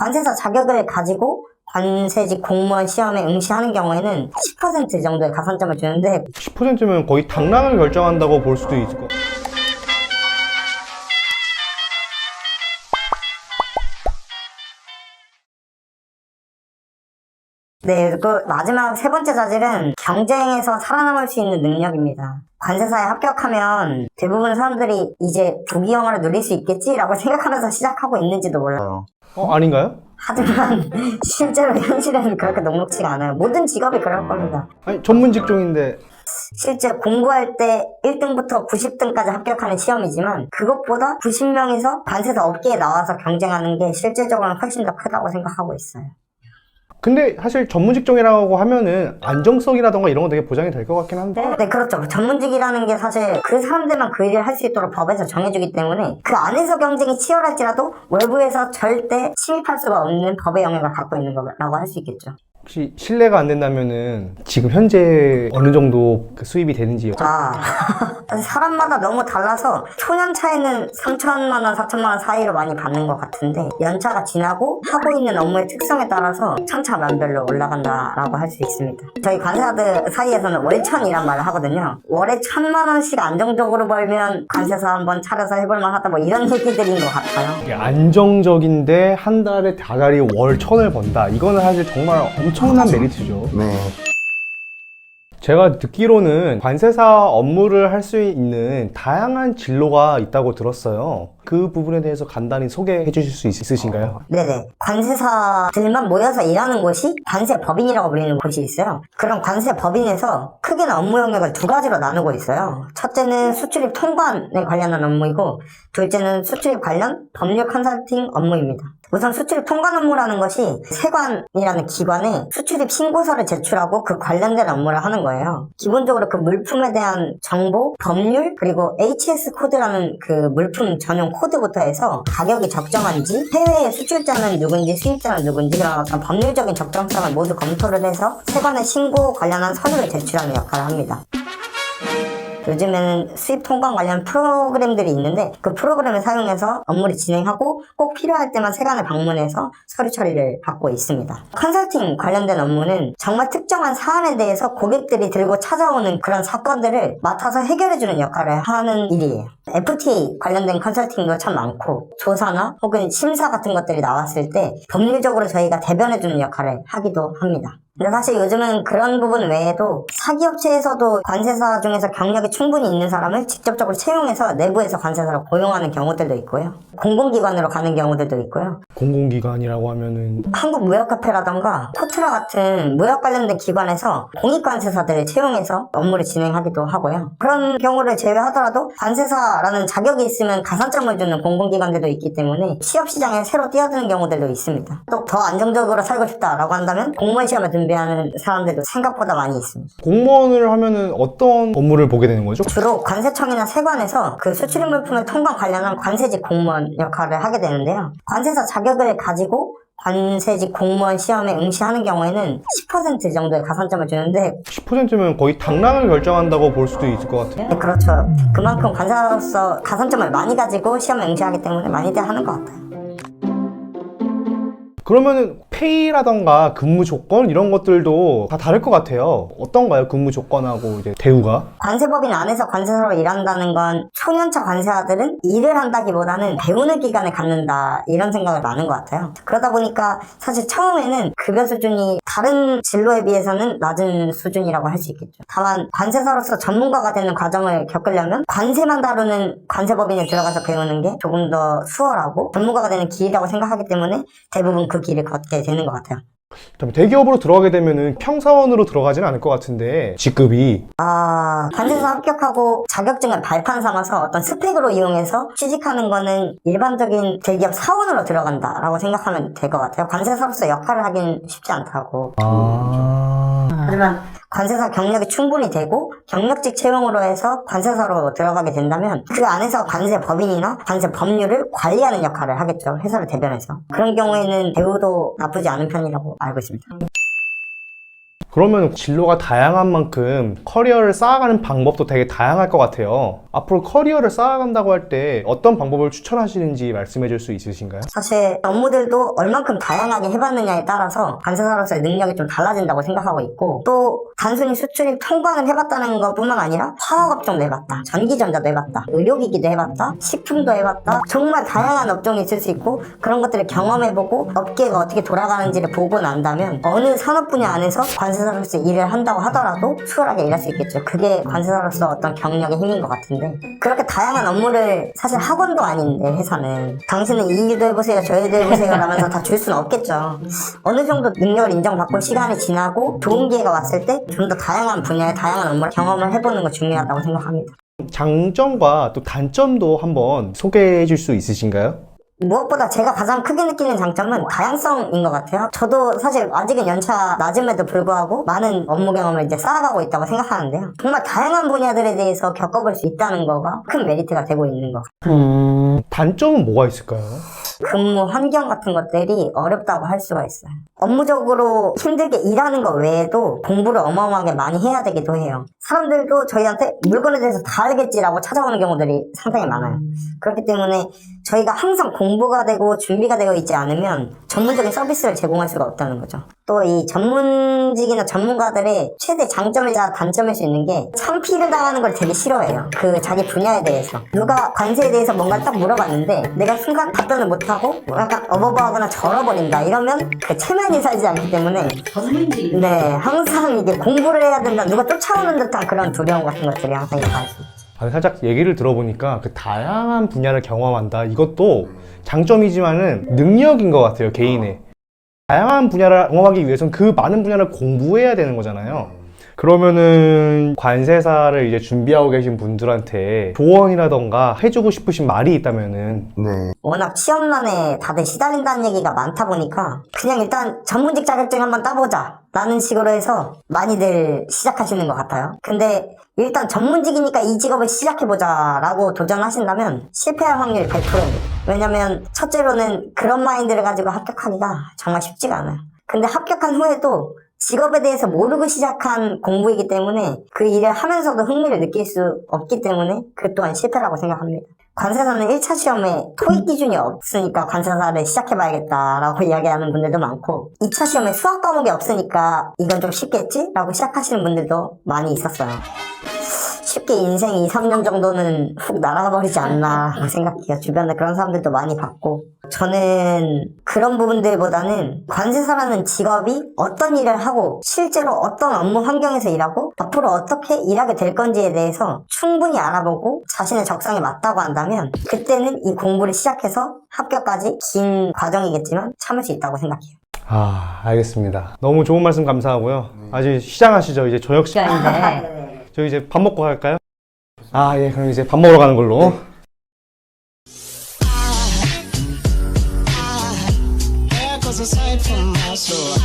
관세사 자격을 가지고 관세직 공무원 시험에 응시하는 경우에는 10% 정도의 가산점을 주는데 10%면 거의 당락을 결정한다고 볼 수도 있을 것 같아요. 네, 그 마지막 세 번째 자질은 경쟁에서 살아남을 수 있는 능력입니다. 관세사에 합격하면 대부분 사람들이 이제 조기 영화를 누릴 수 있겠지라고 생각하면서 시작하고 있는지도 몰라요. 아닌가요? 하지만 실제로 현실에는 그렇게 녹록지가 않아요. 모든 직업이 그럴 겁니다. 아니, 전문 직종인데. 실제 공부할 때 1등부터 90등까지 합격하는 시험이지만 그것보다 90명에서 관세사 업계에 나와서 경쟁하는 게 실질적으로는 훨씬 더 크다고 생각하고 있어요. 근데 사실 전문 직종이라고 하면은 안정성이라던가 이런 건 되게 보장이 될 것 같긴 한데. 네, 그렇죠. 전문직이라는 게 사실 그 사람들만 그 일을 할 수 있도록 법에서 정해주기 때문에 그 안에서 경쟁이 치열할지라도 외부에서 절대 침입할 수가 없는 법의 영역을 갖고 있는 거라고 할 수 있겠죠. 혹시 신뢰가 안 된다면은 지금 현재 어느 정도 그 수입이 되는지 사람마다 너무 달라서 초년 차에는 3천만 원, 4천만 원 사이로 많이 받는 것 같은데 연차가 지나고 하고 있는 업무의 특성에 따라서 천차만별로 올라간다라고 할 수 있습니다. 저희 관세사들 사이에서는 월천이란 말을 하거든요. 월에 1,000만 원씩 안정적으로 벌면 관세사 한번 차려서 해볼만 하다 뭐 이런 얘기들인 것 같아요. 이게 안정적인데 한 달에 다달이 월 1,000을 번다. 이거는 사실 정말 엄청난 메리트죠. 네. 제가 듣기로는 관세사 업무를 할 수 있는 다양한 진로가 있다고 들었어요. 그 부분에 대해서 간단히 소개해 주실 수 있으신가요? 네네. 관세사들만 모여서 일하는 곳이 관세법인이라고 불리는 곳이 있어요. 그럼 관세법인에서 크게는 업무 영역을 두 가지로 나누고 있어요. 첫째는 수출입 통관에 관련한 업무이고 둘째는 수출입 관련 법률 컨설팅 업무입니다. 우선 수출입 통관 업무라는 것이 세관이라는 기관에 수출입 신고서를 제출하고 그 관련된 업무를 하는 거예요. 기본적으로 그 물품에 대한 정보, 법률, 그리고 HS 코드라는 그 물품 전용 코드부터 해서 가격이 적정한지, 해외의 수출자는 누군지, 수입자는 누군지 그런 어떤 법률적인 적정성을 모두 검토를 해서 세관에 신고 관련한 서류를 제출하는 역할을 합니다. 요즘에는 수입 통관 관련 프로그램들이 있는데 그 프로그램을 사용해서 업무를 진행하고 꼭 필요할 때만 세관을 방문해서 서류 처리를 받고 있습니다. 컨설팅 관련된 업무는 정말 특정한 사안에 대해서 고객들이 들고 찾아오는 그런 사건들을 맡아서 해결해주는 역할을 하는 일이에요. FTA 관련된 컨설팅도 참 많고 조사나 혹은 심사 같은 것들이 나왔을 때 법률적으로 저희가 대변해주는 역할을 하기도 합니다. 근데 사실 요즘은 그런 부분 외에도 사기업체에서도 관세사 중에서 경력이 충분히 있는 사람을 직접적으로 채용해서 내부에서 관세사로 고용하는 경우들도 있고요. 공공기관으로 가는 경우들도 있고요. 공공기관이라고 하면은 한국무역카페라던가 토트라 같은 무역 관련된 기관에서 공익관세사들을 채용해서 업무를 진행하기도 하고요. 그런 경우를 제외하더라도 관세사라는 자격이 있으면 가산점을 주는 공공기관들도 있기 때문에 취업시장에 새로 뛰어드는 경우들도 있습니다. 또 더 안정적으로 살고 싶다라고 한다면 공무원 시험을 준비하는 사람들도 생각보다 많이 있습니다. 공무원을 하면은 어떤 업무를 보게 되는 거죠? 주로 관세청이나 세관에서 그 수출입 물품을 통관 관련한 관세직 공무원 역할을 하게 되는데요. 관세사 자격을 가지고 관세직 공무원 시험에 응시하는 경우에는 10% 정도의 가산점을 주는데 10%면 거의 당락을 결정한다고 볼 수도 있을 것 같아요. 네, 그렇죠. 그만큼 관세사로서 가산점을 많이 가지고 시험에 응시하기 때문에 많이들 하는 것 같아요. 그러면은 페이라던가 근무 조건 이런 것들도 다 다를 것 같아요. 어떤가요? 근무 조건하고 이제 대우가? 관세법인 안에서 관세사로 일한다는 건 초년차 관세사들은 일을 한다기보다는 배우는 기간을 갖는다 이런 생각을 많은 것 같아요. 그러다 보니까 사실 처음에는 급여 수준이 다른 진로에 비해서는 낮은 수준이라고 할 수 있겠죠. 다만 관세사로서 전문가가 되는 과정을 겪으려면 관세만 다루는 관세법인에 들어가서 배우는 게 조금 더 수월하고 전문가가 되는 길이라고 생각하기 때문에 대부분 그 길을 걷게 되는 것 같아요. 대기업으로 들어가게 되면은 평사원으로 들어가지는 않을 것 같은데 직급이 관세사 합격하고 자격증을 발판 삼아서 어떤 스펙으로 이용해서 취직하는 거는 일반적인 대기업 사원으로 들어간다라고 생각하면 될 것 같아요. 관세사로서 역할을 하긴 쉽지 않다고. 하지만 관세사 경력이 충분히 되고 경력직 채용으로 해서 관세사로 들어가게 된다면 그 안에서 관세법인이나 관세법률을 관리하는 역할을 하겠죠. 회사를 대변해서. 그런 경우에는 대우도 나쁘지 않은 편이라고 알고 있습니다. 그러면 진로가 다양한 만큼 커리어를 쌓아가는 방법도 되게 다양할 것 같아요. 앞으로 커리어를 쌓아간다고 할 때 어떤 방법을 추천하시는지 말씀해 줄 수 있으신가요? 사실 업무들도 얼만큼 다양하게 해봤느냐에 따라서 관세사로서의 능력이 좀 달라진다고 생각하고 있고, 또 단순히 수출입 통관을 해봤다는 것뿐만 아니라 화학업종도 해봤다, 전기전자도 해봤다, 의료기기도 해봤다, 식품도 해봤다, 정말 다양한 업종이 있을 수 있고, 그런 것들을 경험해보고 업계가 어떻게 돌아가는지를 보고 난다면 어느 산업 분야 안에서 관세사로서 일을 한다고 하더라도 수월하게 일할 수 있겠죠. 그게 관세사로서 어떤 경력의 힘인 것 같은데, 그렇게 다양한 업무를, 사실 학원도 아닌데 회사는 당신은 이 일도 해보세요 저 일도 해보세요 라면서 다 줄 수는 없겠죠. 어느 정도 능력을 인정받고 시간이 지나고 좋은 기회가 왔을 때 좀 더 다양한 분야의 다양한 업무를 경험을 해보는 거 중요하다고 생각합니다. 장점과 또 단점도 한번 소개해 줄 수 있으신가요? 무엇보다 제가 가장 크게 느끼는 장점은 다양성인 것 같아요. 저도 사실 아직은 연차 낮음에도 불구하고 많은 업무 경험을 이제 쌓아가고 있다고 생각하는데요. 정말 다양한 분야들에 대해서 겪어볼 수 있다는 거가 큰 메리트가 되고 있는 것 같아요. 단점은 뭐가 있을까요? 근무 환경 같은 것들이 어렵다고 할 수가 있어요. 업무적으로 힘들게 일하는 것 외에도 공부를 어마어마하게 많이 해야 되기도 해요. 사람들도 저희한테 물건에 대해서 다 알겠지라고 찾아오는 경우들이 상당히 많아요. 그렇기 때문에 저희가 항상 공부가 되고 준비가 되어 있지 않으면 전문적인 서비스를 제공할 수가 없다는 거죠. 또 이 전문직이나 전문가들의 최대 장점이자 단점일 수 있는 게 창피를 당하는 걸 되게 싫어해요. 그 자기 분야에 대해서. 누가 관세에 대해서 뭔가 딱 물어봤는데 내가 순간 답변을 못하고 약간 어버버하거나 절어버린다 이러면 그 체면이 살지 않기 때문에 네, 항상 이게 공부를 해야 된다, 누가 쫓아오는 듯한 그런 두려움 같은 것들이 항상 있어요. 살짝 얘기를 들어보니까 그 다양한 분야를 경험한다, 이것도 장점이지만은 능력인 것 같아요, 개인의. 다양한 분야를 경험하기 위해서는 그 많은 분야를 공부해야 되는 거잖아요. 그러면은 관세사를 이제 준비하고 계신 분들한테 조언이라던가 해주고 싶으신 말이 있다면은. 네. 워낙 취업난에 다들 시달린다는 얘기가 많다 보니까 그냥 일단 전문직 자격증 한번 따보자 라는 식으로 해서 많이들 시작하시는 것 같아요. 근데 일단 전문직이니까 이 직업을 시작해보자 라고 도전하신다면 실패할 확률이 100%입니다. 왜냐면 첫째로는 그런 마인드를 가지고 합격하기가 정말 쉽지가 않아요. 근데 합격한 후에도 직업에 대해서 모르고 시작한 공부이기 때문에 그 일을 하면서도 흥미를 느낄 수 없기 때문에 그 또한 실패라고 생각합니다. 관세사는 1차 시험에 토익 기준이 없으니까 관세사를 시작해봐야겠다라고 이야기하는 분들도 많고, 2차 시험에 수학 과목이 없으니까 이건 좀 쉽겠지? 라고 시작하시는 분들도 많이 있었어요. 쉽게 인생 2, 3년 정도는 훅 날아가 버리지 않나 생각해요. 주변에 그런 사람들도 많이 봤고, 저는 그런 부분들보다는 관세사라는 직업이 어떤 일을 하고 실제로 어떤 업무 환경에서 일하고 앞으로 어떻게 일하게 될 건지에 대해서 충분히 알아보고 자신의 적성에 맞다고 한다면 그때는 이 공부를 시작해서 합격까지 긴 과정이겠지만 참을 수 있다고 생각해요. 알겠습니다. 너무 좋은 말씀 감사하고요. 아직 시장하시죠? 이제 저녁 시간인데 저희 이제 밥 먹고 갈까요? 예, 그럼 이제 밥 먹으러 가는 걸로. Aside from my soul,